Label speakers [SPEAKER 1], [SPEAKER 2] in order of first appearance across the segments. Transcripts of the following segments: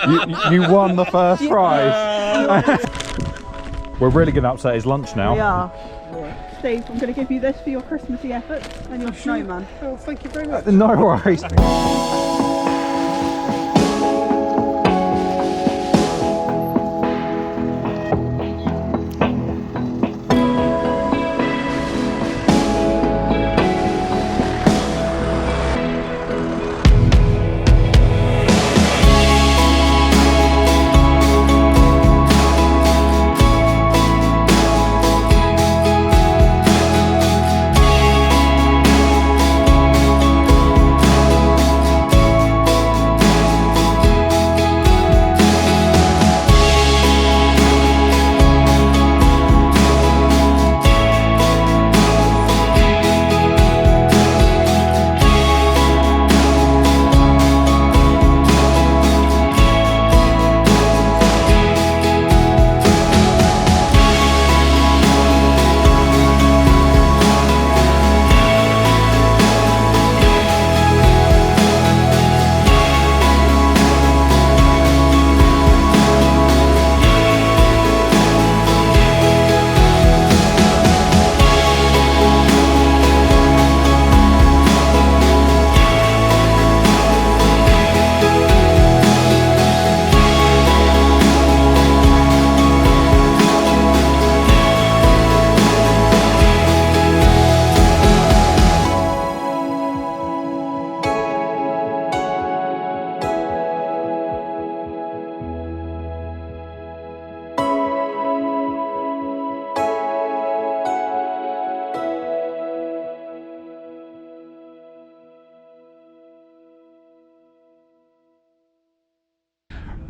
[SPEAKER 1] You won the first prize. We're really going to upset his lunch now.
[SPEAKER 2] We are. Steve, I'm going to give you this for your Christmassy efforts and your snowman.
[SPEAKER 3] Oh, thank you very much.
[SPEAKER 1] No worries.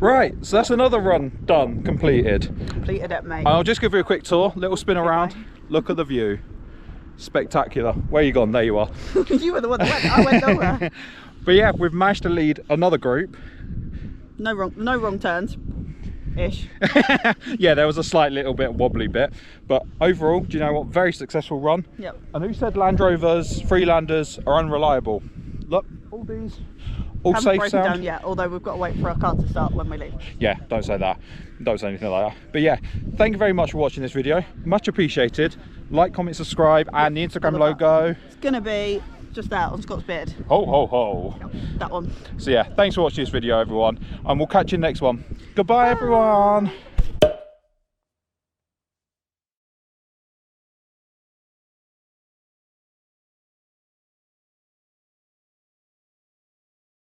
[SPEAKER 1] Right, so that's another run done, completed.
[SPEAKER 2] Completed it, mate.
[SPEAKER 1] I'll just give you a quick tour, little spin around, look at the view. Spectacular. Where you gone? There you are.
[SPEAKER 2] You were the one that went, I went nowhere.
[SPEAKER 1] But yeah, we've managed to lead another group.
[SPEAKER 2] No wrong turns. Ish.
[SPEAKER 1] Yeah, there was a slight little bit wobbly bit, but overall, do you know what? Very successful run.
[SPEAKER 2] Yep.
[SPEAKER 1] And who said Land Rovers, Freelanders are unreliable? Look, all these, all
[SPEAKER 2] Haven't
[SPEAKER 1] safe
[SPEAKER 2] broken
[SPEAKER 1] sound.
[SPEAKER 2] down yet, although we've got to wait for our car to start when we leave.
[SPEAKER 1] Yeah, don't say that. Don't say anything like that. But yeah, thank you very much for watching this video. Much appreciated. Like, comment, subscribe, and the Instagram logo.
[SPEAKER 2] It's gonna be just out on Scott's beard.
[SPEAKER 1] Ho ho ho.
[SPEAKER 2] Yep, that one.
[SPEAKER 1] So yeah, thanks for watching this video, everyone, and we'll catch you in the next one. Goodbye, everyone.